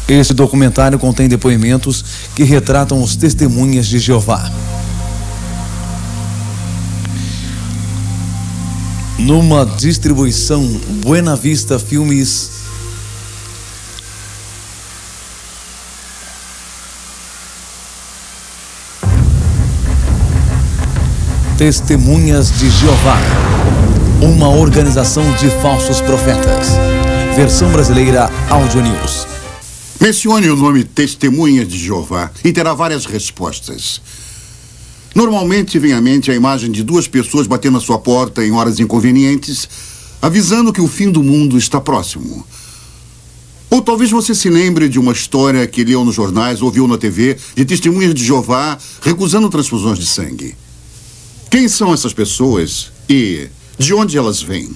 Esse documentário contém depoimentos que retratam os testemunhas de Jeová. Numa distribuição Buena Vista Filmes. Testemunhas de Jeová, uma organização de falsos profetas. Versão brasileira Audio News. Mencione o nome Testemunhas de Jeová e terá várias respostas. Normalmente vem à mente a imagem de duas pessoas batendo à sua porta em horas inconvenientes, avisando que o fim do mundo está próximo. Ou talvez você se lembre de uma história que leu nos jornais ou viu na TV de testemunhas de Jeová recusando transfusões de sangue. Quem são essas pessoas e de onde elas vêm?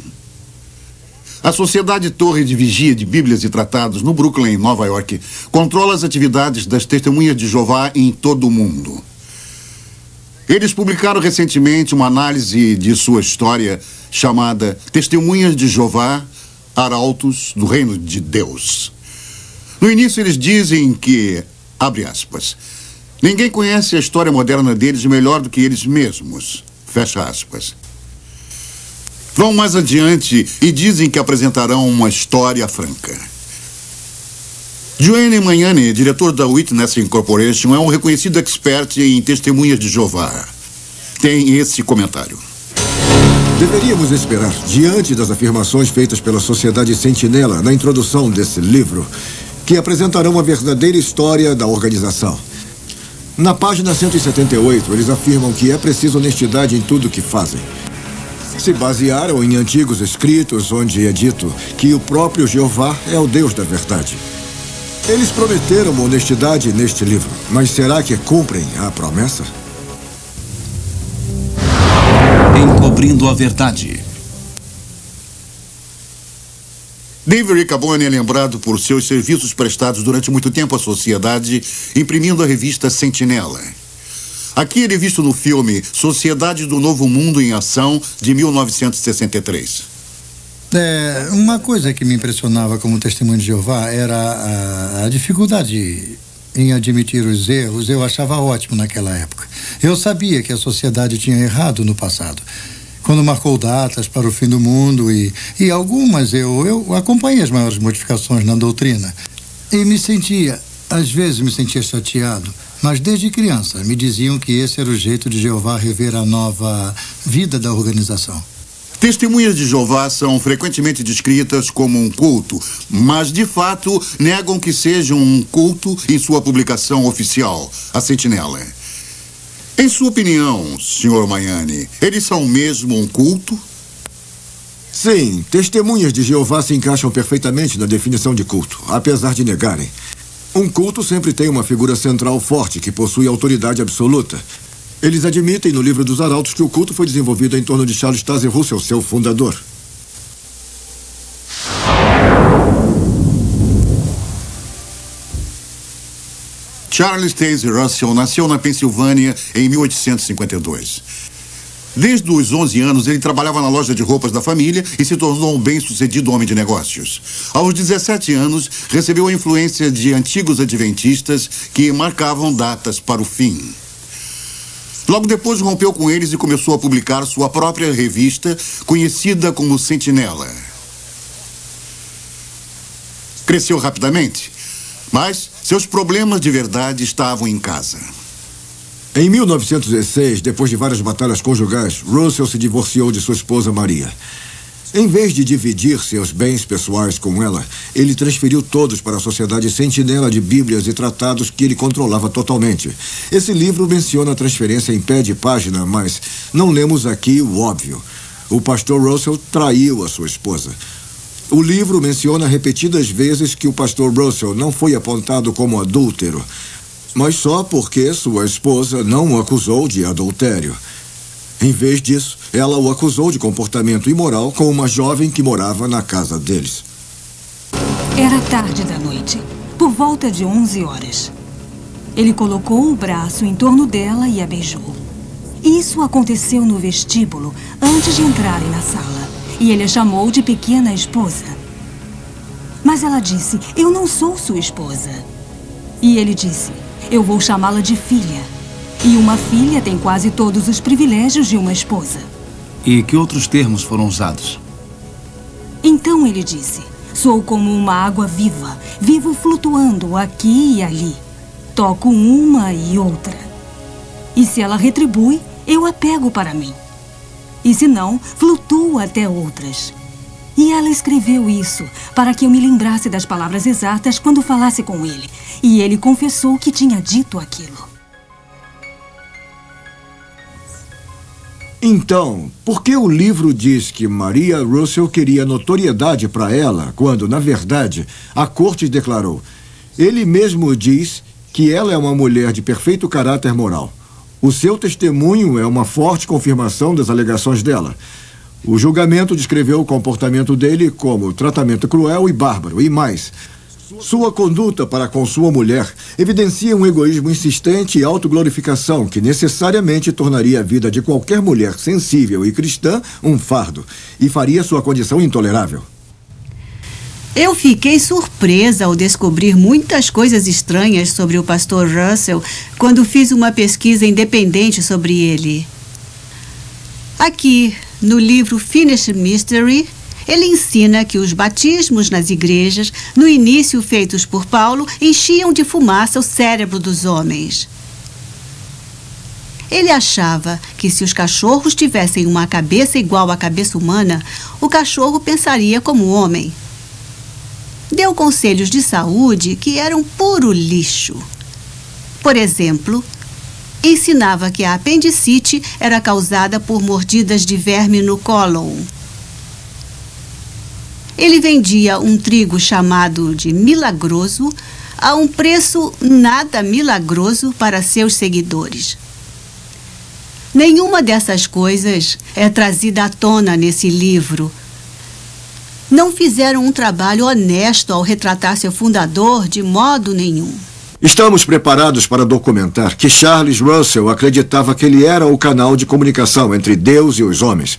A Sociedade Torre de Vigia de Bíblias e Tratados, no Brooklyn, Nova York, controla as atividades das testemunhas de Jeová em todo o mundo. Eles publicaram recentemente uma análise de sua história chamada Testemunhas de Jeová, Arautos do Reino de Deus. No início eles dizem que, abre aspas, ninguém conhece a história moderna deles melhor do que eles mesmos, fecha aspas. Vão mais adiante e dizem que apresentarão uma história franca. Joanne Magnani, diretor da Witness Incorporation, é um reconhecido expert em testemunhas de Jeová. Tem esse comentário. Deveríamos esperar, diante das afirmações feitas pela Sociedade Sentinela na introdução desse livro, que apresentarão a verdadeira história da organização. Na página 178, eles afirmam que é preciso honestidade em tudo que fazem. Se basearam em antigos escritos onde é dito que o próprio Jeová é o Deus da verdade. Eles prometeram honestidade neste livro, mas será que cumprem a promessa? Encobrindo a verdade. David Riccaboni é lembrado por seus serviços prestados durante muito tempo à sociedade, imprimindo a revista Sentinela. Aqui ele é visto no filme Sociedade do Novo Mundo em Ação, de 1963. Uma coisa que me impressionava como testemunho de Jeová era a dificuldade em admitir os erros. Eu achava ótimo naquela época. Eu sabia que a sociedade tinha errado no passado, quando marcou datas para o fim do mundo e algumas eu acompanhei as maiores modificações na doutrina. E às vezes me sentia chateado, mas desde criança me diziam que esse era o jeito de Jeová rever a nova vida da organização. Testemunhas de Jeová são frequentemente descritas como um culto, mas de fato negam que sejam um culto em sua publicação oficial, a Sentinela. Em sua opinião, Sr. Magnani, eles são mesmo um culto? Sim, testemunhas de Jeová se encaixam perfeitamente na definição de culto, apesar de negarem. Um culto sempre tem uma figura central forte que possui autoridade absoluta. Eles admitem no livro dos Arautos que o culto foi desenvolvido em torno de Charles Taze Russell, seu fundador. Charles Taze Russell nasceu na Pensilvânia em 1852. Desde os 11 anos, ele trabalhava na loja de roupas da família e se tornou um bem-sucedido homem de negócios. Aos 17 anos, recebeu a influência de antigos adventistas que marcavam datas para o fim. Logo depois, rompeu com eles e começou a publicar sua própria revista, conhecida como Sentinela. Cresceu rapidamente, mas seus problemas de verdade estavam em casa. Em 1906, depois de várias batalhas conjugais, Russell se divorciou de sua esposa Maria. Em vez de dividir seus bens pessoais com ela, ele transferiu todos para a Sociedade Sentinela de Bíblias e Tratados que ele controlava totalmente. Esse livro menciona a transferência em pé de página, mas não lemos aqui o óbvio. O pastor Russell traiu a sua esposa. O livro menciona repetidas vezes que o pastor Russell não foi apontado como adúltero, mas só porque sua esposa não o acusou de adultério. Em vez disso, ela o acusou de comportamento imoral com uma jovem que morava na casa deles. Era tarde da noite, por volta de 11 horas. Ele colocou o braço em torno dela e a beijou. Isso aconteceu no vestíbulo, antes de entrarem na sala, e ele a chamou de pequena esposa. Mas ela disse: eu não sou sua esposa. E ele disse: eu vou chamá-la de filha. E uma filha tem quase todos os privilégios de uma esposa. E que outros termos foram usados? Então ele disse: sou como uma água viva, vivo flutuando aqui e ali. Toco uma e outra. E se ela retribui, eu a pego para mim. E se não, flutuo até outras. E ela escreveu isso para que eu me lembrasse das palavras exatas quando falasse com ele. E ele confessou que tinha dito aquilo. Então, por que o livro diz que Maria Russell queria notoriedade para ela, quando, na verdade, a corte declarou: ele mesmo diz que ela é uma mulher de perfeito caráter moral. O seu testemunho é uma forte confirmação das alegações dela. O julgamento descreveu o comportamento dele como tratamento cruel e bárbaro, e mais. Sua conduta para com sua mulher evidencia um egoísmo insistente e autoglorificação que necessariamente tornaria a vida de qualquer mulher sensível e cristã um fardo e faria sua condição intolerável. Eu fiquei surpresa ao descobrir muitas coisas estranhas sobre o pastor Russell quando fiz uma pesquisa independente sobre ele. Aqui, no livro Finished Mystery, ele ensina que os batismos nas igrejas, no início feitos por Paulo, enchiam de fumaça o cérebro dos homens. Ele achava que se os cachorros tivessem uma cabeça igual à cabeça humana, o cachorro pensaria como homem. Deu conselhos de saúde que eram puro lixo. Por exemplo, ensinava que a apendicite era causada por mordidas de verme no cólon. Ele vendia um trigo chamado de milagroso a um preço nada milagroso para seus seguidores. Nenhuma dessas coisas é trazida à tona nesse livro. Não fizeram um trabalho honesto ao retratar seu fundador de modo nenhum. Estamos preparados para documentar que Charles Russell acreditava que ele era o canal de comunicação entre Deus e os homens.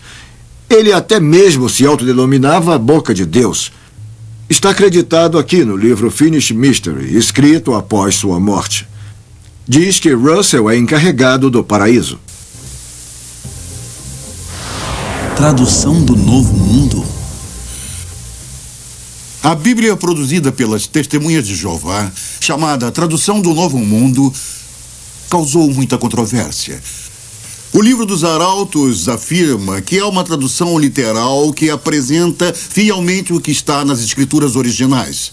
Ele até mesmo se autodenominava a boca de Deus. Está acreditado aqui no livro Finished Mystery, escrito após sua morte. Diz que Russell é encarregado do paraíso. Tradução do Novo Mundo? A Bíblia produzida pelas Testemunhas de Jeová, chamada Tradução do Novo Mundo, causou muita controvérsia. O livro dos Arautos afirma que é uma tradução literal que apresenta fielmente o que está nas escrituras originais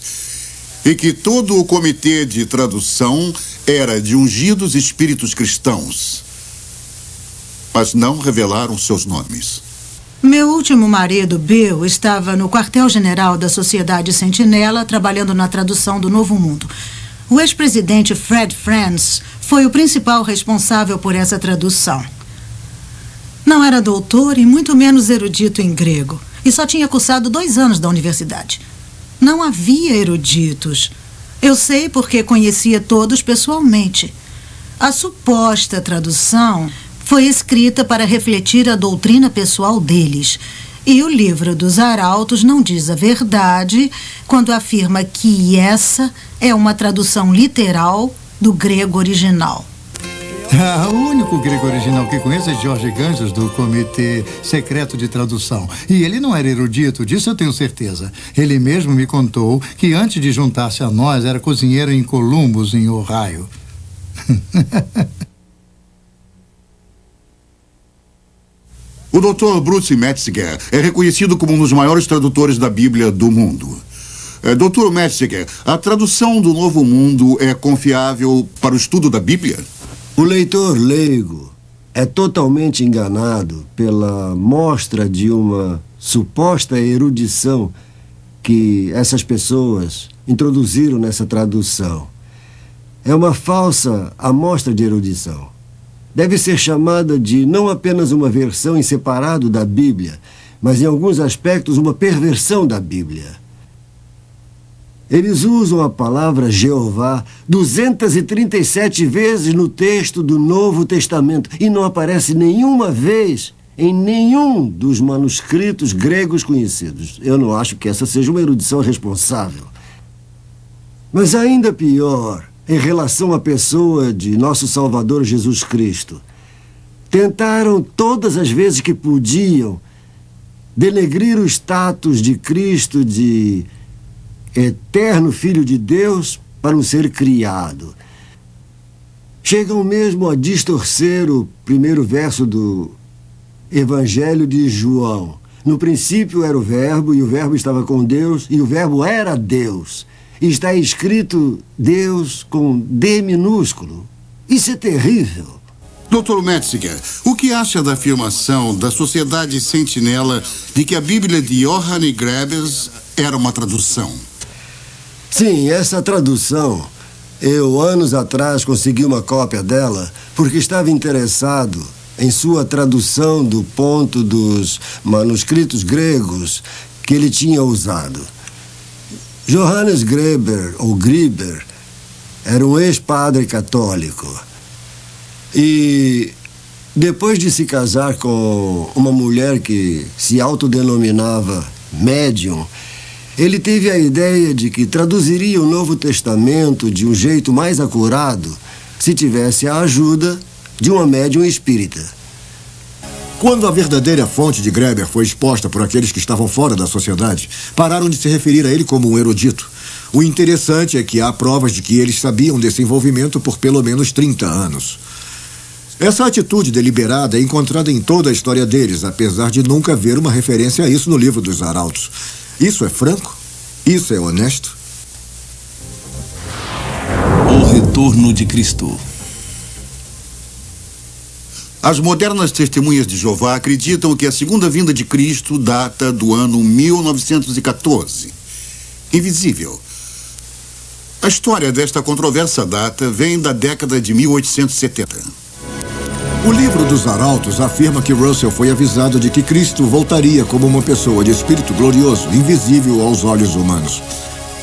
e que todo o comitê de tradução era de ungidos espíritos cristãos, mas não revelaram seus nomes. Meu último marido, Bill, estava no quartel-general da Sociedade Sentinela trabalhando na tradução do Novo Mundo. O ex-presidente Fred Franz foi o principal responsável por essa tradução. Não era doutor e muito menos erudito em grego. E só tinha cursado 2 anos da universidade. Não havia eruditos. Eu sei porque conhecia todos pessoalmente. A suposta tradução foi escrita para refletir a doutrina pessoal deles. E o livro dos Arautos não diz a verdade quando afirma que essa é uma tradução literal do grego original. O único grego original que conheço é Jorge Ganges, do Comitê Secreto de Tradução. E ele não era erudito, disso eu tenho certeza. Ele mesmo me contou que antes de juntar-se a nós era cozinheiro em Columbus, em Ohio. O Dr. Bruce Metzger é reconhecido como um dos maiores tradutores da Bíblia do mundo. Dr. Metzger, a tradução do Novo Mundo é confiável para o estudo da Bíblia? O leitor leigo é totalmente enganado pela mostra de uma suposta erudição que essas pessoas introduziram nessa tradução. É uma falsa amostra de erudição. Deve ser chamada de não apenas uma versão em separado da Bíblia, mas em alguns aspectos uma perversão da Bíblia. Eles usam a palavra Jeová 237 vezes no texto do Novo Testamento e não aparece nenhuma vez em nenhum dos manuscritos gregos conhecidos. Eu não acho que essa seja uma erudição responsável. Mas ainda pior, em relação à pessoa de nosso Salvador Jesus Cristo. Tentaram todas as vezes que podiam denegrir o status de Cristo de eterno Filho de Deus para um ser criado. Chegam mesmo a distorcer o primeiro verso do Evangelho de João. No princípio era o Verbo, e o Verbo estava com Deus, e o Verbo era Deus. E está escrito Deus com D minúsculo. Isso é terrível. Dr. Metziger, o que acha da afirmação da Sociedade Sentinela de que a Bíblia de Johannes Grebers era uma tradução? Sim, essa tradução, eu anos atrás consegui uma cópia dela porque estava interessado em sua tradução do ponto dos manuscritos gregos que ele tinha usado. Johannes Greber, ou Griber, era um ex-padre católico. E depois de se casar com uma mulher que se autodenominava médium, ele teve a ideia de que traduziria o Novo Testamento de um jeito mais acurado se tivesse a ajuda de uma médium espírita. Quando a verdadeira fonte de Greber foi exposta por aqueles que estavam fora da sociedade, pararam de se referir a ele como um erudito. O interessante é que há provas de que eles sabiam desse envolvimento por pelo menos 30 anos. Essa atitude deliberada é encontrada em toda a história deles, apesar de nunca haver uma referência a isso no livro dos Arautos. Isso é franco? Isso é honesto? O retorno de Cristo. As modernas testemunhas de Jeová acreditam que a segunda vinda de Cristo data do ano 1914. Invisível. A história desta controversa data vem da década de 1870. O livro dos Arautos afirma que Russell foi avisado de que Cristo voltaria como uma pessoa de espírito glorioso, invisível aos olhos humanos.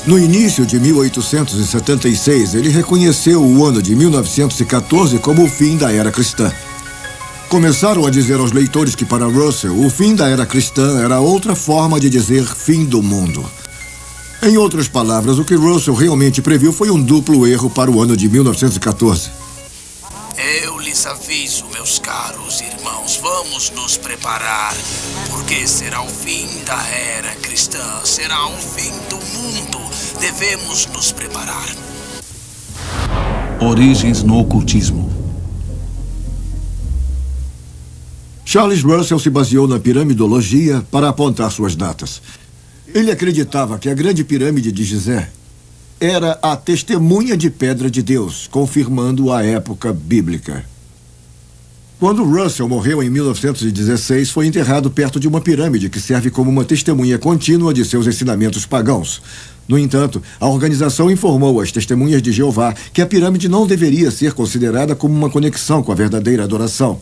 No início de 1876, ele reconheceu o ano de 1914 como o fim da era cristã. Começaram a dizer aos leitores que para Russell, o fim da era cristã era outra forma de dizer fim do mundo. Em outras palavras, o que Russell realmente previu foi um duplo erro para o ano de 1914. Eu lhes aviso, meus caros irmãos, vamos nos preparar, porque será o fim da era cristã, será o fim do mundo. Devemos nos preparar. Origens no ocultismo. Charles Russell se baseou na piramidologia para apontar suas datas. Ele acreditava que a grande pirâmide de Gizé era a testemunha de pedra de Deus, confirmando a época bíblica. Quando Russell morreu em 1916, foi enterrado perto de uma pirâmide que serve como uma testemunha contínua de seus ensinamentos pagãos. No entanto, a organização informou às Testemunhas de Jeová que a pirâmide não deveria ser considerada como uma conexão com a verdadeira adoração.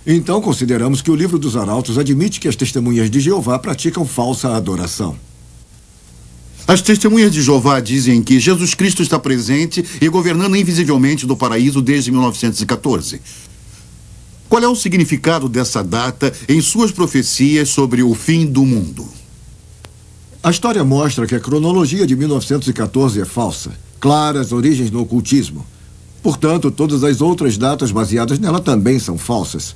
Então, consideramos que o livro dos Arautos admite que as Testemunhas de Jeová praticam falsa adoração. As Testemunhas de Jeová dizem que Jesus Cristo está presente e governando invisivelmente do paraíso desde 1914. Qual é o significado dessa data em suas profecias sobre o fim do mundo? A história mostra que a cronologia de 1914 é falsa. Claras origens no ocultismo. Portanto, todas as outras datas baseadas nela também são falsas.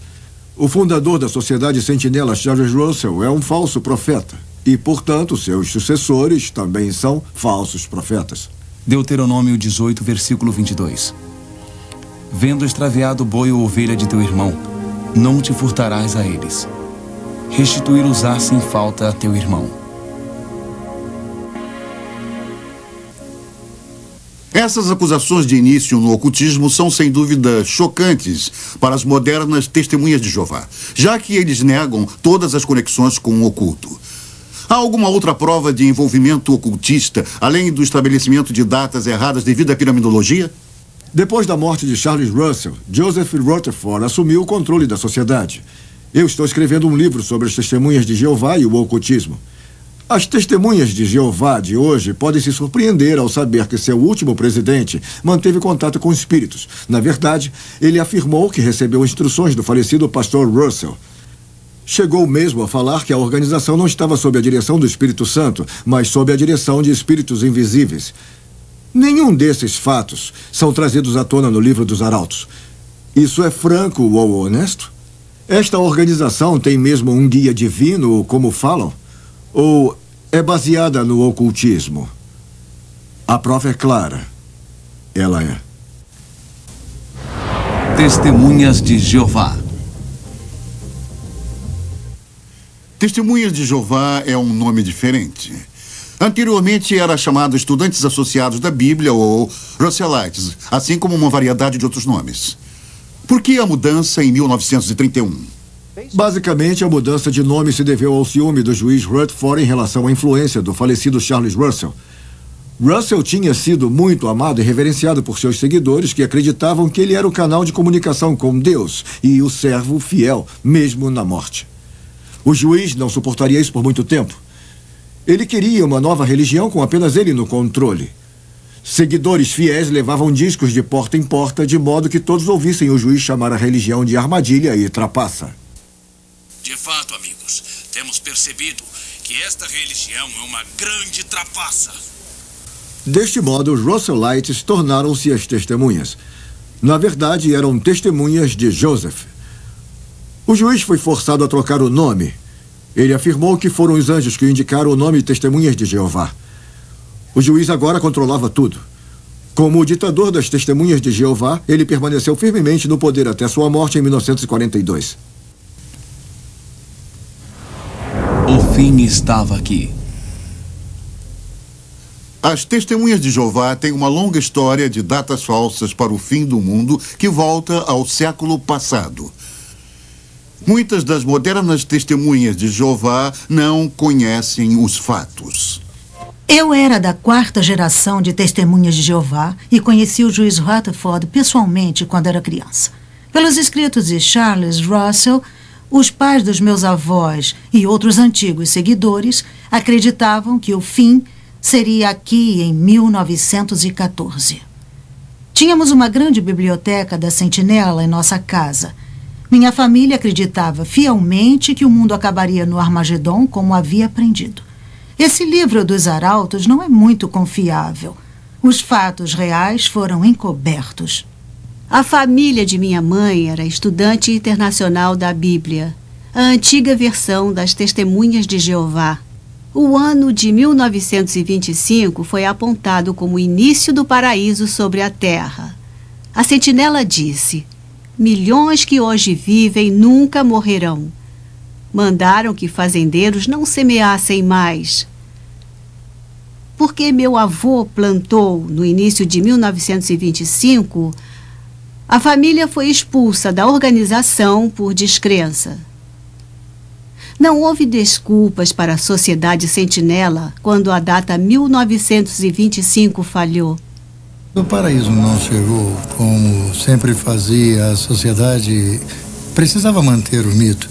O fundador da Sociedade Sentinela, Charles Russell, é um falso profeta. E, portanto, seus sucessores também são falsos profetas. Deuteronômio 18, versículo 22. Vendo extraviado boi ou ovelha de teu irmão, não te furtarás a eles. Restituí-los-á sem falta a teu irmão. Essas acusações de início no ocultismo são, sem dúvida, chocantes para as modernas Testemunhas de Jeová, já que eles negam todas as conexões com o oculto. Há alguma outra prova de envolvimento ocultista, além do estabelecimento de datas erradas devido à piramidologia? Depois da morte de Charles Russell, Joseph Rutherford assumiu o controle da sociedade. Eu estou escrevendo um livro sobre as Testemunhas de Jeová e o ocultismo. As Testemunhas de Jeová de hoje podem se surpreender ao saber que seu último presidente manteve contato com espíritos. Na verdade, ele afirmou que recebeu instruções do falecido pastor Russell. Chegou mesmo a falar que a organização não estava sob a direção do Espírito Santo, mas sob a direção de espíritos invisíveis. Nenhum desses fatos são trazidos à tona no livro dos Arautos. Isso é franco ou honesto? Esta organização tem mesmo um guia divino, como falam? Ou é baseada no ocultismo? A prova é clara. Ela é. Testemunhas de Jeová. Testemunhas de Jeová é um nome diferente. Anteriormente era chamado Estudantes Associados da Bíblia ou Russellites, assim como uma variedade de outros nomes. Por que a mudança em 1931? Basicamente, a mudança de nome se deveu ao ciúme do juiz Rutherford em relação à influência do falecido Charles Russell. Russell tinha sido muito amado e reverenciado por seus seguidores, que acreditavam que ele era o canal de comunicação com Deus e o servo fiel, mesmo na morte. O juiz não suportaria isso por muito tempo. Ele queria uma nova religião com apenas ele no controle. Seguidores fiéis levavam discos de porta em porta, de modo que todos ouvissem o juiz chamar a religião de armadilha e trapaça. De fato, amigos, temos percebido que esta religião é uma grande trapaça. Deste modo, os Russellites tornaram-se as testemunhas. Na verdade, eram testemunhas de Joseph. O juiz foi forçado a trocar o nome. Ele afirmou que foram os anjos que indicaram o nome Testemunhas de Jeová. O juiz agora controlava tudo. Como o ditador das Testemunhas de Jeová, ele permaneceu firmemente no poder até sua morte em 1942. O fim estava aqui. As Testemunhas de Jeová têm uma longa história de datas falsas para o fim do mundo que volta ao século passado. Muitas das modernas Testemunhas de Jeová não conhecem os fatos. Eu era da 4ª geração de Testemunhas de Jeová e conheci o juiz Rutherford pessoalmente quando era criança. Pelos escritos de Charles Russell, os pais dos meus avós e outros antigos seguidores acreditavam que o fim seria aqui em 1914. Tínhamos uma grande biblioteca da Sentinela em nossa casa. Minha família acreditava fielmente que o mundo acabaria no Armagedon, como havia aprendido. Esse livro dos Arautos não é muito confiável. Os fatos reais foram encobertos. A família de minha mãe era estudante internacional da Bíblia, a antiga versão das Testemunhas de Jeová. O ano de 1925 foi apontado como o início do paraíso sobre a terra. A Sentinela disse: milhões que hoje vivem nunca morrerão. Mandaram que fazendeiros não semeassem mais. Porque meu avô plantou no início de 1925, a família foi expulsa da organização por descrença. Não houve desculpas para a Sociedade Sentinela quando a data 1925 falhou. O paraíso não chegou como sempre fazia. A sociedade precisava manter o mito.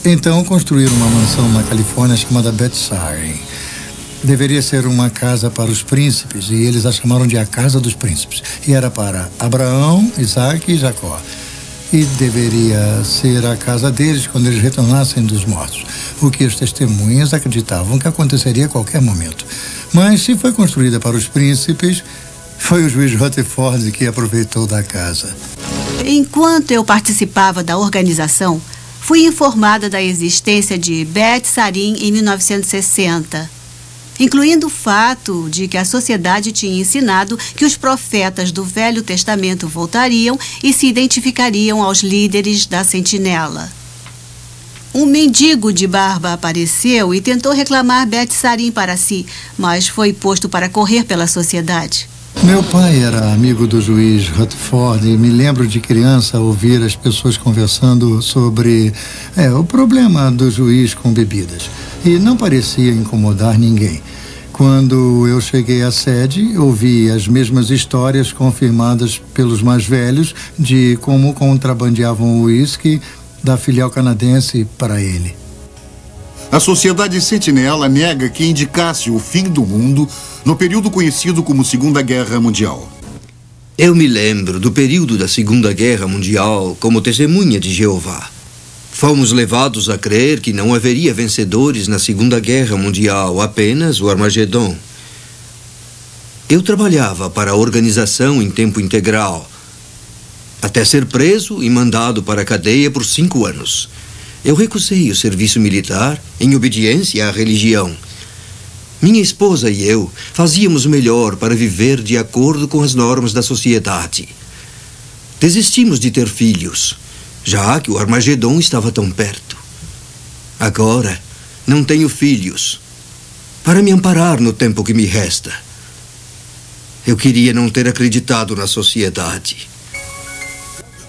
Então construíram uma mansão na Califórnia chamada Beth-Sarin. Deveria ser uma casa para os príncipes e eles a chamaram de a Casa dos Príncipes. E era para Abraão, Isaac e Jacó. E deveria ser a casa deles quando eles retornassem dos mortos. O que as testemunhas acreditavam que aconteceria a qualquer momento. Mas se foi construída para os príncipes, foi o juiz Rutherford que aproveitou da casa. Enquanto eu participava da organização, fui informada da existência de Beth-Sarin em 1960, incluindo o fato de que a sociedade tinha ensinado que os profetas do Velho Testamento voltariam e se identificariam aos líderes da Sentinela. Um mendigo de barba apareceu e tentou reclamar Beth-Sarin para si, mas foi posto para correr pela sociedade. Meu pai era amigo do juiz Rutherford e me lembro de criança ouvir as pessoas conversando sobre o problema do juiz com bebidas. E não parecia incomodar ninguém. Quando eu cheguei à sede, ouvi as mesmas histórias confirmadas pelos mais velhos de como contrabandeavam o uísque da filial canadense para ele. A Sociedade Sentinela nega que indicasse o fim do mundo no período conhecido como Segunda Guerra Mundial. Eu me lembro do período da Segunda Guerra Mundial como testemunha de Jeová. Fomos levados a crer que não haveria vencedores na Segunda Guerra Mundial, apenas o Armagedon. Eu trabalhava para a organização em tempo integral, até ser preso e mandado para a cadeia por 5 anos. Eu recusei o serviço militar em obediência à religião. Minha esposa e eu fazíamos o melhor para viver de acordo com as normas da sociedade. Desistimos de ter filhos, já que o Armagedon estava tão perto. Agora, não tenho filhos para me amparar no tempo que me resta. Eu queria não ter acreditado na sociedade.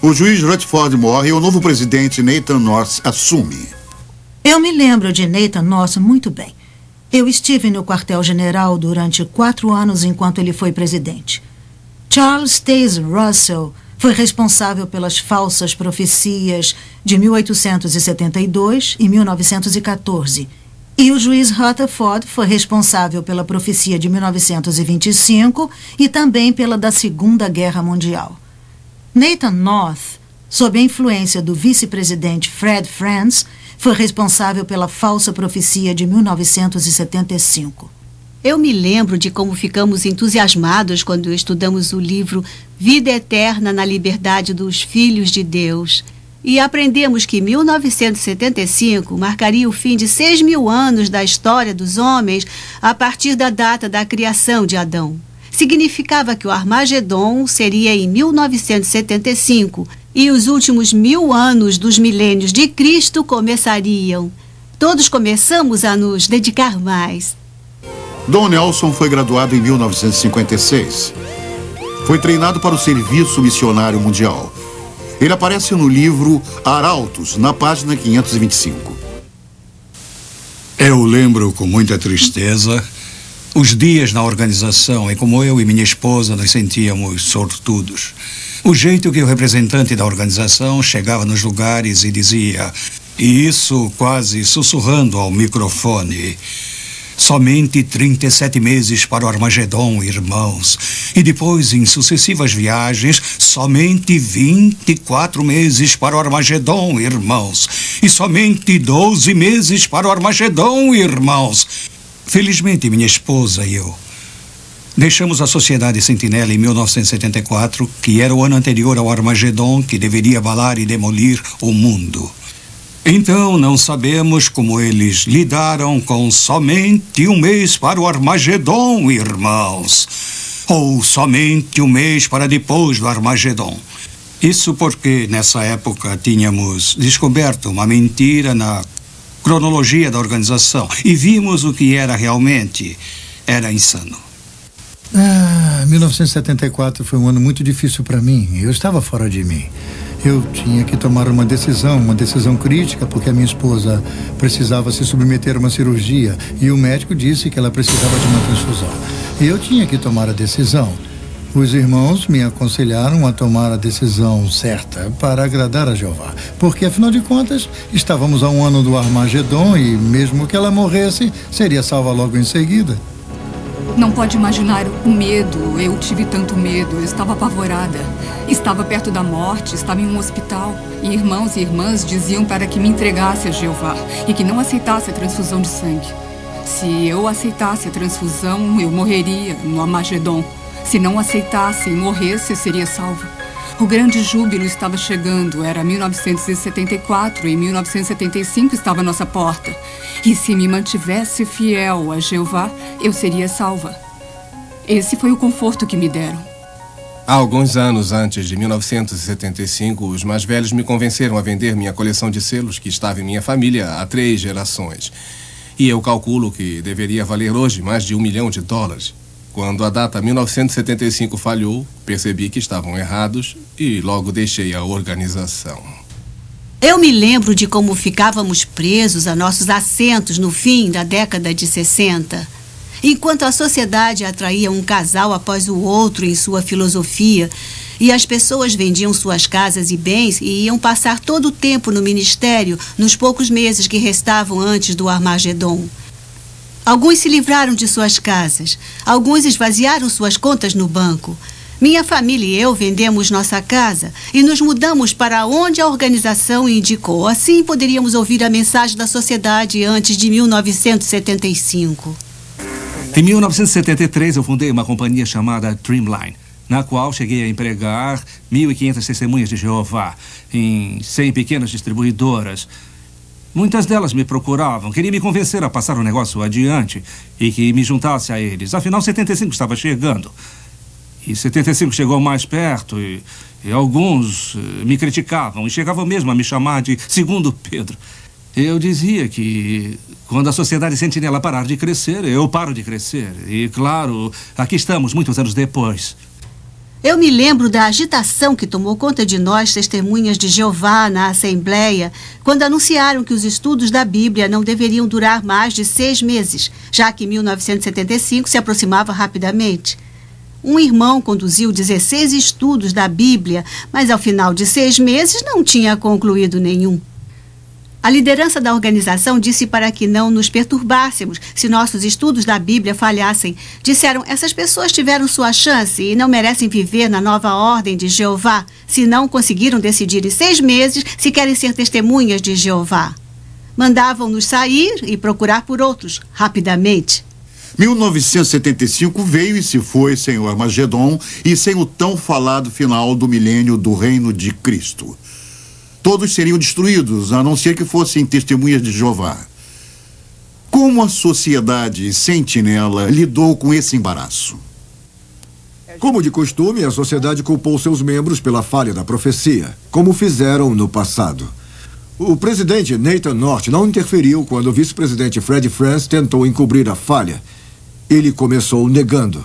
O juiz Rutherford morre e o novo presidente Nathan North assume. Eu me lembro de Nathan North muito bem. Eu estive no quartel-general durante 4 anos enquanto ele foi presidente. Charles Taze Russell foi responsável pelas falsas profecias de 1872 e 1914. E o juiz Rutherford foi responsável pela profecia de 1925 e também pela da Segunda Guerra Mundial. Nathan North, sob a influência do vice-presidente Fred Franz, foi responsável pela falsa profecia de 1975. Eu me lembro de como ficamos entusiasmados quando estudamos o livro Vida Eterna na Liberdade dos Filhos de Deus e aprendemos que 1975 marcaria o fim de 6.000 anos da história dos homens a partir da data da criação de Adão. Significava que o Armagedon seria em 1975 e os últimos 1000 anos dos milênios de Cristo começariam. Todos começamos a nos dedicar mais. Don Nelson foi graduado em 1956. Foi treinado para o Serviço Missionário Mundial. Ele aparece no livro Arautos, na página 525. Eu lembro com muita tristeza os dias na organização e como eu e minha esposa nos sentíamos sortudos. O jeito que o representante da organização chegava nos lugares e dizia, e isso quase sussurrando ao microfone: somente 37 meses para o Armagedon, irmãos. E depois, em sucessivas viagens, somente 24 meses para o Armagedon, irmãos. E somente 12 meses para o Armagedon, irmãos. Felizmente, minha esposa e eu deixamos a Sociedade Sentinela em 1974, que era o ano anterior ao Armagedon, que deveria abalar e demolir o mundo. Então, não sabemos como eles lidaram com somente 1 mês para o Armagedon, irmãos. Ou somente 1 mês para depois do Armagedon. Isso porque, nessa época, tínhamos descoberto uma mentira na cronologia da organização e vimos o que era realmente. Era insano. 1974 foi um ano muito difícil para mim. Eu estava fora de mim. Eu tinha que tomar uma decisão crítica, porque a minha esposa precisava se submeter a uma cirurgia e o médico disse que ela precisava de uma transfusão. E eu tinha que tomar a decisão. Os irmãos me aconselharam a tomar a decisão certa para agradar a Jeová, porque afinal de contas estávamos a 1 ano do Armagedon e mesmo que ela morresse, seria salva logo em seguida. Não pode imaginar o medo. Eu tive tanto medo, eu estava apavorada. Estava perto da morte, estava em um hospital. E irmãos e irmãs diziam para que me entregasse a Jeová e que não aceitasse a transfusão de sangue. Se eu aceitasse a transfusão, eu morreria no Armagedon. Se não aceitasse e morresse, eu seria salva. O grande júbilo estava chegando. Era 1974 e 1975 estava à nossa porta. E se me mantivesse fiel a Jeová, eu seria salva. Esse foi o conforto que me deram. Há alguns anos antes de 1975, os mais velhos me convenceram a vender minha coleção de selos que estava em minha família há 3 gerações. E eu calculo que deveria valer hoje mais de $1 milhão. Quando a data 1975 falhou, percebi que estavam errados e logo deixei a organização. Eu me lembro de como ficávamos presos a nossos assentos no fim da década de 60. Enquanto a sociedade atraía um casal após o outro em sua filosofia e as pessoas vendiam suas casas e bens e iam passar todo o tempo no ministério nos poucos meses que restavam antes do Armagedon. Alguns se livraram de suas casas, alguns esvaziaram suas contas no banco. Minha família e eu vendemos nossa casa e nos mudamos para onde a organização indicou. Assim poderíamos ouvir a mensagem da sociedade antes de 1975. Em 1973, eu fundei uma companhia chamada Dreamline, na qual cheguei a empregar 1.500 testemunhas de Jeová em 100 pequenas distribuidoras. Muitas delas me procuravam, queriam me convencer a passar o negócio adiante e que me juntasse a eles. Afinal, 75 estava chegando. E 75 chegou mais perto e alguns me criticavam e chegavam mesmo a me chamar de Segundo Pedro. Eu dizia que quando a Sociedade Sentinela parar de crescer, eu paro de crescer. E, claro, aqui estamos muitos anos depois. Eu me lembro da agitação que tomou conta de nós, testemunhas de Jeová, na Assembleia, quando anunciaram que os estudos da Bíblia não deveriam durar mais de 6 meses, já que 1975 se aproximava rapidamente. Um irmão conduziu 16 estudos da Bíblia, mas ao final de 6 meses não tinha concluído nenhum. A liderança da organização disse para que não nos perturbássemos se nossos estudos da Bíblia falhassem. Disseram, essas pessoas tiveram sua chance e não merecem viver na nova ordem de Jeová, se não conseguiram decidir em 6 meses se querem ser testemunhas de Jeová. Mandavam-nos sair e procurar por outros, rapidamente. 1975 veio e se foi sem o Armagedon e sem o tão falado final do milênio do reino de Cristo. Todos seriam destruídos, a não ser que fossem testemunhas de Jeová. Como a Sociedade Sentinela lidou com esse embaraço? Como de costume, a sociedade culpou seus membros pela falha da profecia, como fizeram no passado. O presidente Nathan North não interferiu quando o vice-presidente Fred Franz tentou encobrir a falha. Ele começou negando.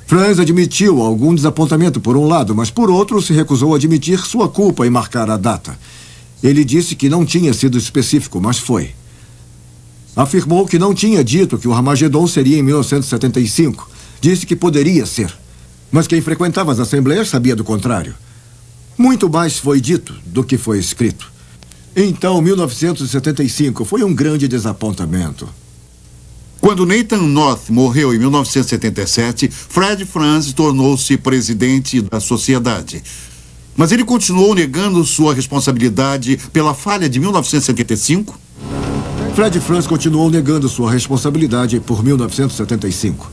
Franz admitiu algum desapontamento por um lado, mas por outro se recusou a admitir sua culpa e marcar a data. Ele disse que não tinha sido específico, mas foi. Afirmou que não tinha dito que o Armagedon seria em 1975. Disse que poderia ser. Mas quem frequentava as assembleias sabia do contrário. Muito mais foi dito do que foi escrito. Então, 1975 foi um grande desapontamento. Quando Nathan North morreu em 1977, Fred Franz tornou-se presidente da sociedade. Mas ele continuou negando sua responsabilidade pela falha de 1975? Fred Franz continuou negando sua responsabilidade por 1975.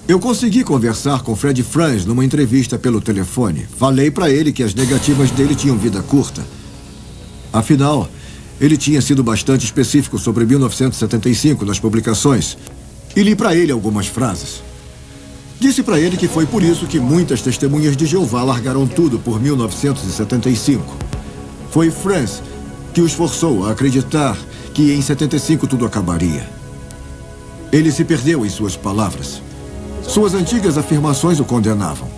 Eu consegui conversar com Fred Franz numa entrevista pelo telefone. Falei para ele que as negativas dele tinham vida curta. Afinal, ele tinha sido bastante específico sobre 1975 nas publicações e li para ele algumas frases. Disse para ele que foi por isso que muitas testemunhas de Jeová largaram tudo por 1975. Foi Franz que os forçou a acreditar que em 75 tudo acabaria. Ele se perdeu em suas palavras. Suas antigas afirmações o condenavam.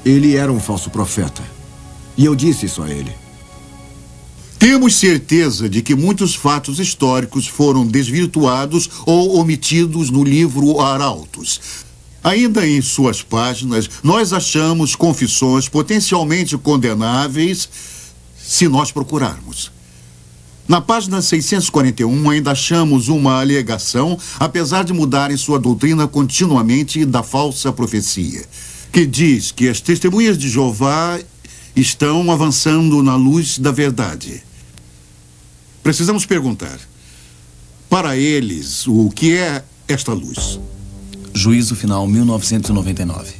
Ele era um falso profeta. E eu disse isso a ele. Temos certeza de que muitos fatos históricos foram desvirtuados ou omitidos no livro Arautos. Ainda em suas páginas, nós achamos confissões potencialmente condenáveis se nós procurarmos. Na página 641, ainda achamos uma alegação, apesar de mudarem sua doutrina continuamente da falsa profecia, que diz que as testemunhas de Jeová estão avançando na luz da verdade. Precisamos perguntar, para eles, o que é esta luz? Juízo Final, 1999.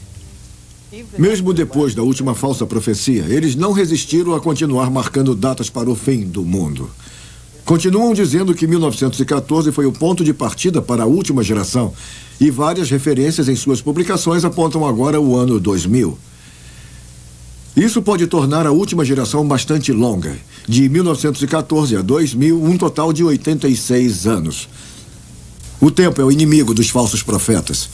Mesmo depois da última falsa profecia, eles não resistiram a continuar marcando datas para o fim do mundo. Continuam dizendo que 1914 foi o ponto de partida para a última geração, e várias referências em suas publicações apontam agora o ano 2000. Isso pode tornar a última geração bastante longa. De 1914 a 2000, um total de 86 anos. O tempo é o inimigo dos falsos profetas.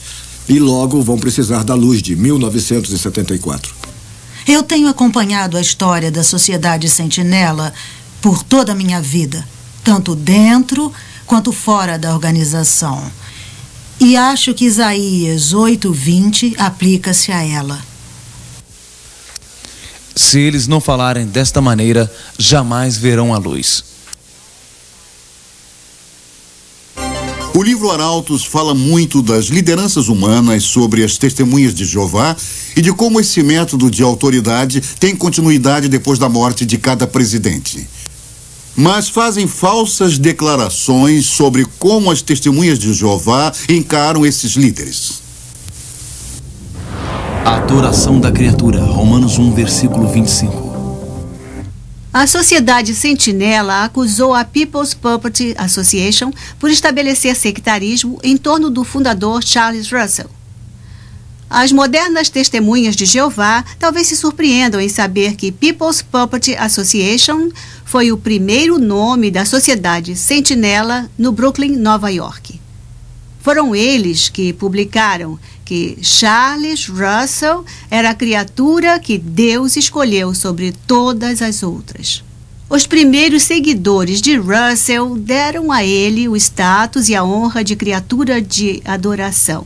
E logo vão precisar da luz de 1974. Eu tenho acompanhado a história da Sociedade Sentinela por toda a minha vida, tanto dentro quanto fora da organização. E acho que Isaías 8:20 aplica-se a ela. Se eles não falarem desta maneira, jamais verão a luz. O livro Arautos fala muito das lideranças humanas sobre as testemunhas de Jeová e de como esse método de autoridade tem continuidade depois da morte de cada presidente. Mas fazem falsas declarações sobre como as testemunhas de Jeová encaram esses líderes. Adoração da criatura, Romanos 1, versículo 25. A Sociedade Sentinela acusou a People's Property Association por estabelecer sectarismo em torno do fundador Charles Russell. As modernas testemunhas de Jeová talvez se surpreendam em saber que People's Property Association foi o primeiro nome da Sociedade Sentinela no Brooklyn, Nova York. Foram eles que publicaram que Charles Russell era a criatura que Deus escolheu sobre todas as outras. Os primeiros seguidores de Russell deram a ele o status e a honra de criatura de adoração.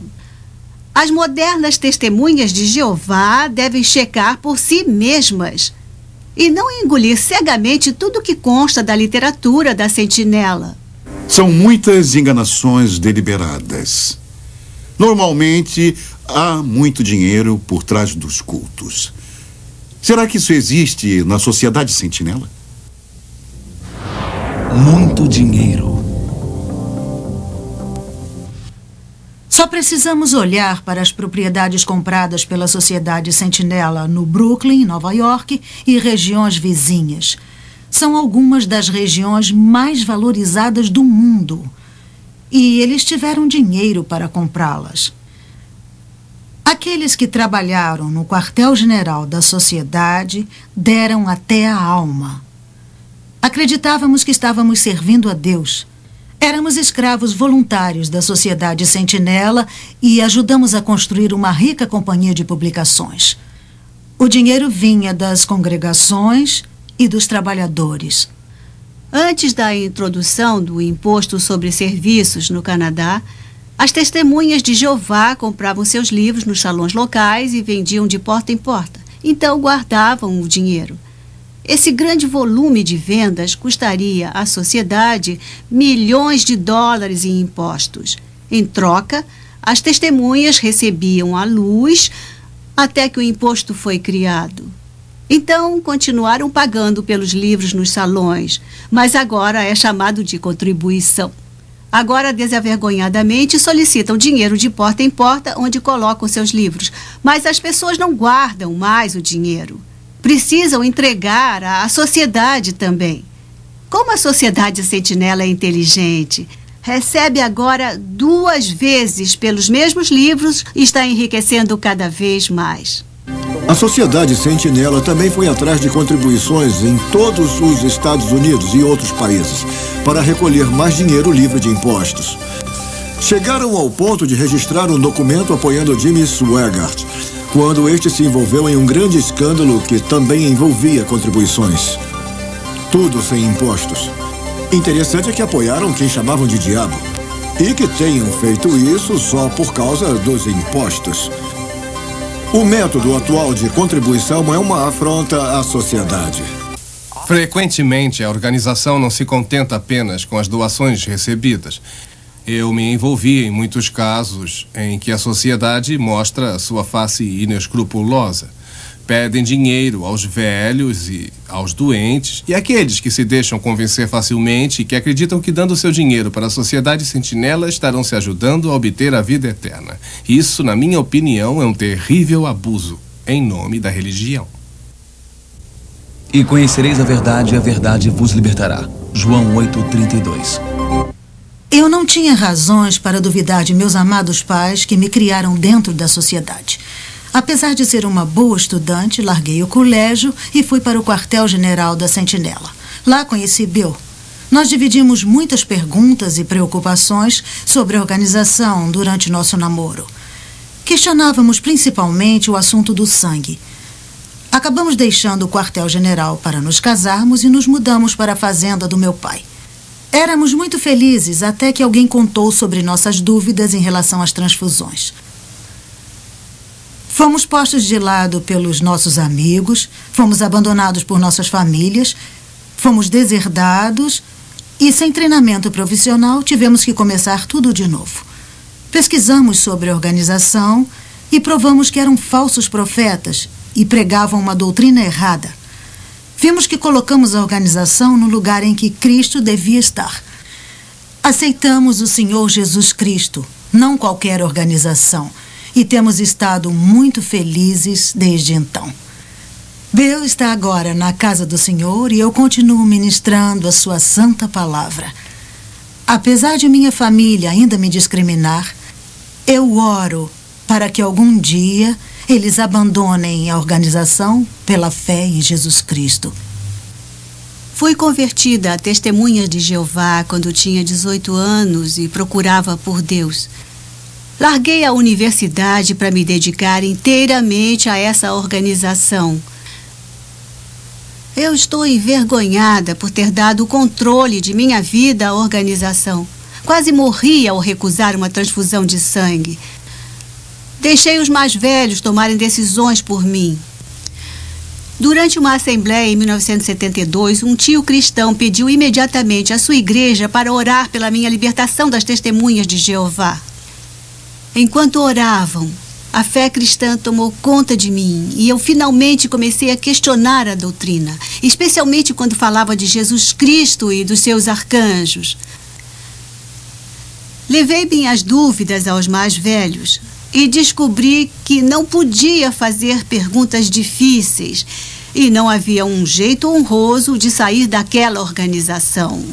As modernas testemunhas de Jeová devem checar por si mesmas e não engolir cegamente tudo que consta da literatura da Sentinela. São muitas enganações deliberadas. Normalmente, há muito dinheiro por trás dos cultos. Será que isso existe na Sociedade Sentinela? Muito dinheiro. Só precisamos olhar para as propriedades compradas pela Sociedade Sentinela no Brooklyn, Nova York e regiões vizinhas. São algumas das regiões mais valorizadas do mundo. E eles tiveram dinheiro para comprá-las. Aqueles que trabalharam no quartel-general da sociedade deram até a alma. Acreditávamos que estávamos servindo a Deus. Éramos escravos voluntários da Sociedade Sentinela e ajudamos a construir uma rica companhia de publicações. O dinheiro vinha das congregações e dos trabalhadores. Antes da introdução do imposto sobre serviços no Canadá, as testemunhas de Jeová compravam seus livros nos salões locais e vendiam de porta em porta. Então guardavam o dinheiro. Esse grande volume de vendas custaria à sociedade milhões de dólares em impostos. Em troca, as testemunhas recebiam a luz até que o imposto foi criado. Então, continuaram pagando pelos livros nos salões, mas agora é chamado de contribuição. Agora, desavergonhadamente, solicitam dinheiro de porta em porta onde colocam seus livros, mas as pessoas não guardam mais o dinheiro. Precisam entregar à sociedade também. Como a Sociedade Sentinela é inteligente, recebe agora 2 vezes pelos mesmos livros e está enriquecendo cada vez mais. A Sociedade Sentinela também foi atrás de contribuições em todos os Estados Unidos e outros países para recolher mais dinheiro livre de impostos. Chegaram ao ponto de registrar um documento apoiando Jimmy Swaggart, quando este se envolveu em um grande escândalo que também envolvia contribuições. Tudo sem impostos. Interessante é que apoiaram quem chamavam de diabo e que tenham feito isso só por causa dos impostos. O método atual de contribuição é uma afronta à sociedade. Frequentemente, a organização não se contenta apenas com as doações recebidas. Eu me envolvi em muitos casos em que a sociedade mostra sua face inescrupulosa. Pedem dinheiro aos velhos e aos doentes e àqueles que se deixam convencer facilmente e que acreditam que dando seu dinheiro para a Sociedade Sentinela estarão se ajudando a obter a vida eterna. Isso, na minha opinião, é um terrível abuso em nome da religião. E conhecereis a verdade vos libertará. João 8:32. Eu não tinha razões para duvidar de meus amados pais que me criaram dentro da sociedade. Apesar de ser uma boa estudante, larguei o colégio e fui para o quartel-general da Sentinela. Lá conheci Bill. Nós dividimos muitas perguntas e preocupações sobre a organização durante nosso namoro. Questionávamos principalmente o assunto do sangue. Acabamos deixando o quartel-general para nos casarmos e nos mudamos para a fazenda do meu pai. Éramos muito felizes até que alguém contou sobre nossas dúvidas em relação às transfusões. Fomos postos de lado pelos nossos amigos, fomos abandonados por nossas famílias, fomos deserdados E sem treinamento profissional, tivemos que começar tudo de novo. Pesquisamos sobre a organização e provamos que eram falsos profetas e pregavam uma doutrina errada. Vimos que colocamos a organização no lugar em que Cristo devia estar. Aceitamos o Senhor Jesus Cristo, não qualquer organização, e temos estado muito felizes desde então. Bill está agora na casa do Senhor e eu continuo ministrando a sua santa palavra. Apesar de minha família ainda me discriminar, eu oro para que algum dia eles abandonem a organização pela fé em Jesus Cristo. Fui convertida a Testemunhas de Jeová quando tinha 18 anos e procurava por Deus. Larguei a universidade para me dedicar inteiramente a essa organização. Eu estou envergonhada por ter dado o controle de minha vida à organização. Quase morri ao recusar uma transfusão de sangue. Deixei os mais velhos tomarem decisões por mim. Durante uma assembleia em 1972, um tio cristão pediu imediatamente à sua igreja para orar pela minha libertação das Testemunhas de Jeová. Enquanto oravam, a fé cristã tomou conta de mim e eu finalmente comecei a questionar a doutrina, especialmente quando falava de Jesus Cristo e dos seus arcanjos. Levei minhas dúvidas aos mais velhos e descobri que não podia fazer perguntas difíceis e não havia um jeito honroso de sair daquela organização.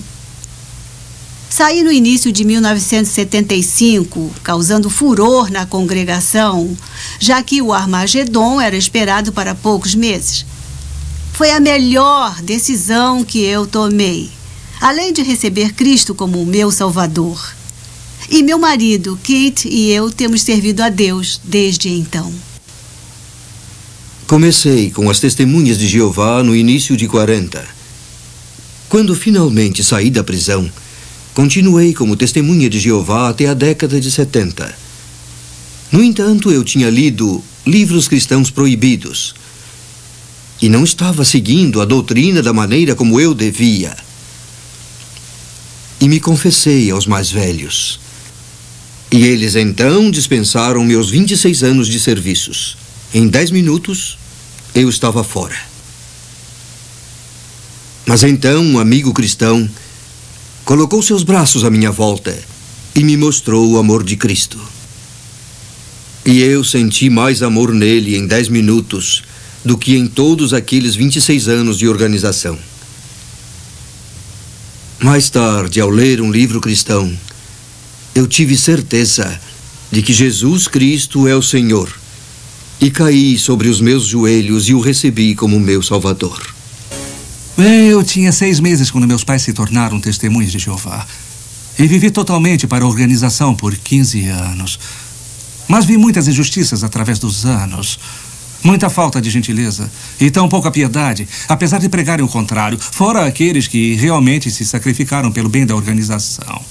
Saí no início de 1975, causando furor na congregação, já que o Armagedon era esperado para poucos meses. Foi a melhor decisão que eu tomei, além de receber Cristo como o meu Salvador. E meu marido, Kate, e eu temos servido a Deus desde então. Comecei com as Testemunhas de Jeová no início de 40. Quando finalmente saí da prisão, continuei como Testemunha de Jeová até a década de 70. No entanto, eu tinha lido livros cristãos proibidos e não estava seguindo a doutrina da maneira como eu devia. E me confessei aos mais velhos. E eles então dispensaram meus 26 anos de serviços. Em 10 minutos, eu estava fora. Mas então um amigo cristão colocou seus braços à minha volta e me mostrou o amor de Cristo. E eu senti mais amor nele em 10 minutos do que em todos aqueles 26 anos de organização. Mais tarde, ao ler um livro cristão, eu tive certeza de que Jesus Cristo é o Senhor e caí sobre os meus joelhos e o recebi como meu Salvador. Bem, eu tinha 6 meses quando meus pais se tornaram Testemunhas de Jeová. E vivi totalmente para a organização por 15 anos. Mas vi muitas injustiças através dos anos. Muita falta de gentileza e tão pouca piedade, apesar de pregarem o contrário, fora aqueles que realmente se sacrificaram pelo bem da organização.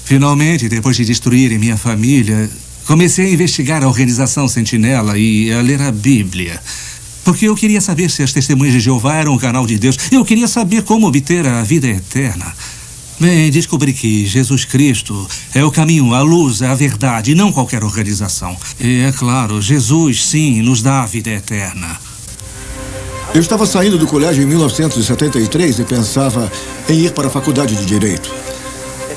Finalmente, depois de destruírem minha família, comecei a investigar a organização Sentinela e a ler a Bíblia. Porque eu queria saber se as Testemunhas de Jeová eram um canal de Deus. Eu queria saber como obter a vida eterna. Bem, descobri que Jesus Cristo é o caminho, a luz, a verdade, e não qualquer organização. E é claro, Jesus, sim, nos dá a vida eterna. Eu estava saindo do colégio em 1973 e pensava em ir para a faculdade de Direito.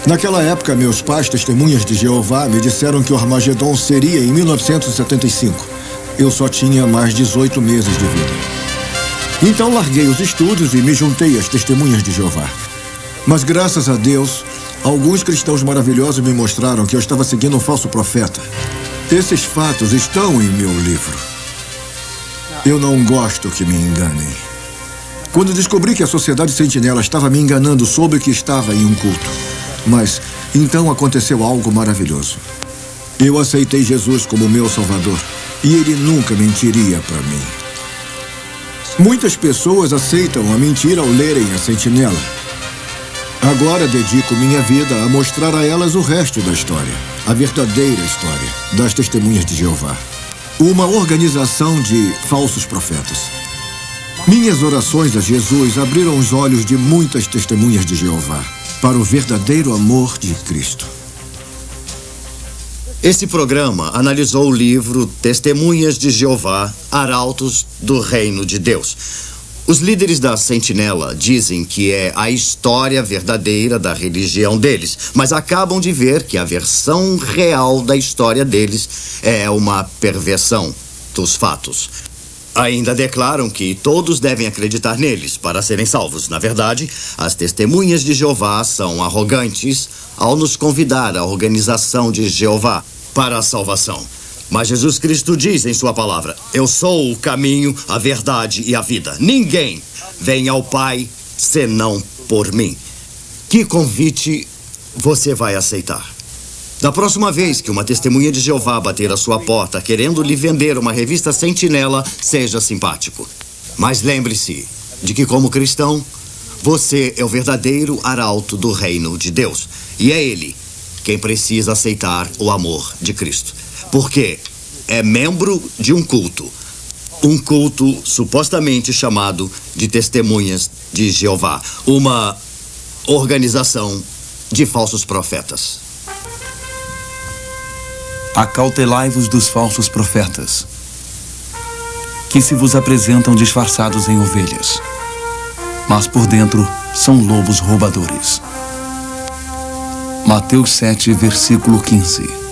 Naquela época, meus pais, Testemunhas de Jeová, me disseram que o Armagedon seria em 1975. Eu só tinha mais 18 meses de vida. Então larguei os estudos e me juntei às Testemunhas de Jeová. Mas graças a Deus, alguns cristãos maravilhosos me mostraram que eu estava seguindo um falso profeta. Esses fatos estão em meu livro. Eu não gosto que me enganem. Quando descobri que a Sociedade Sentinela estava me enganando, soube que estava em um culto. Mas então aconteceu algo maravilhoso. Eu aceitei Jesus como meu Salvador e ele nunca mentiria para mim. Muitas pessoas aceitam a mentira ao lerem a Sentinela. Agora dedico minha vida a mostrar a elas o resto da história, a verdadeira história das Testemunhas de Jeová. Uma organização de falsos profetas. Minhas orações a Jesus abriram os olhos de muitas Testemunhas de Jeová. para o verdadeiro amor de Cristo. Esse programa analisou o livro Testemunhas de Jeová, Arautos do Reino de Deus. Os líderes da Sentinela dizem que é a história verdadeira da religião deles, mas acabam de ver que a versão real da história deles é uma perversão dos fatos. Ainda declaram que todos devem acreditar neles para serem salvos. Na verdade, as Testemunhas de Jeová são arrogantes ao nos convidar à organização de Jeová para a salvação. Mas Jesus Cristo diz em sua palavra: eu sou o caminho, a verdade e a vida. Ninguém vem ao Pai senão por mim. Que convite você vai aceitar? Da próxima vez que uma testemunha de Jeová bater a sua porta querendo lhe vender uma revista Sentinela, seja simpático. Mas lembre-se de que, como cristão, você é o verdadeiro arauto do reino de Deus. E é ele quem precisa aceitar o amor de Cristo. Porque é membro de um culto supostamente chamado de Testemunhas de Jeová, uma organização de falsos profetas. Acautelai-vos dos falsos profetas, que se vos apresentam disfarçados em ovelhas, mas por dentro são lobos roubadores. Mateus 7, versículo 15.